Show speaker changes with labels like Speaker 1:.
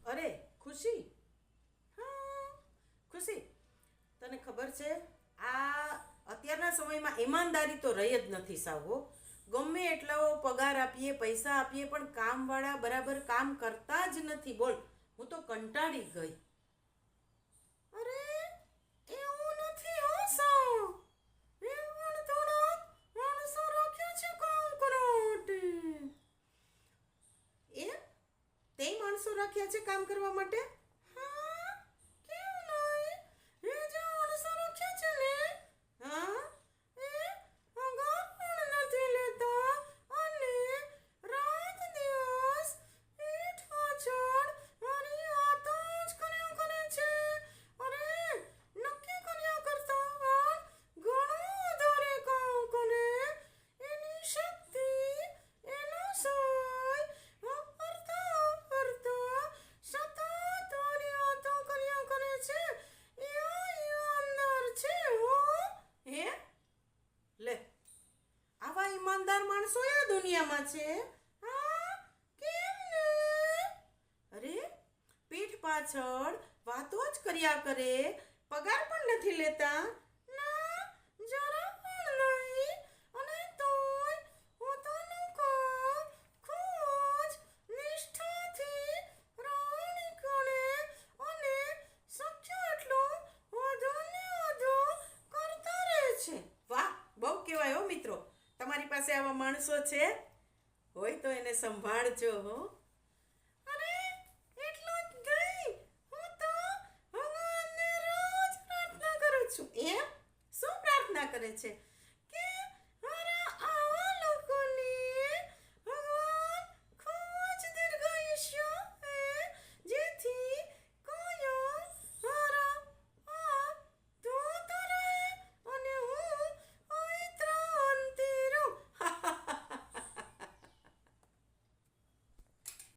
Speaker 1: અરે ખુશી, હા ખુશી, તને ખબર છે આ અત્યારના સમયમાં ઈમાનદારી તો રહી જ નથી સાવ હો. ગમે એટલો પગાર આપીએ, પૈસા આપીએ, પણ કામવાળા બરાબર કામ કરતા જ નથી. બોલ, હું તો કંટાળી ગઈ. અરે એવું નથી હો સાવ. એ પણ થોડા માણસો રાખ્યા છે કામ કરવા માટે. એ તે માણસો રાખ્યા છે કામ કરવા માટે? હા, કેમ નહીં? એ જે માણસો રાખ્યા છે ને, હા, એ પગાર પણ નથી લેતા અને રાત દિવસ પીઠ પાછળ મારી વાતો જ કર્યા કરે છે. અરે નક્કી કર્યા કરતા પણ ઘણું વધારે કામ કરે. એની શક્તિ, એનો સોય વાપરતા સતત મારી વાતો કર્યા કરે છે. એ ઈમાનદાર છે હો. હે લે, આવા ઈમાનદાર માણસો આ દુનિયામાં છે? હા, કેમ ને? અરે પીઠ પાછળ વાતો જ કર્યા કરે, પગાર પણ નથી લેતા. ના, જરા પણ નહીં. અને તોય પોતાનું કામ ખૂબ જ નિષ્ઠાથી પ્રામાણિકપણે અને શક્ય એટલું વધુ ને વધુ કરતા રહે છે. વાહ, બહુ કહેવાય હો મિત્રો. તમારી પાસે આવા માણસો છે? હોય તો એને સંભાળજો હો. અરે એટલું જ નહીં, હું તો ભગવાનને રોજ પ્રાર્થના કરું છું. એમ શું પ્રાર્થના કરે છે?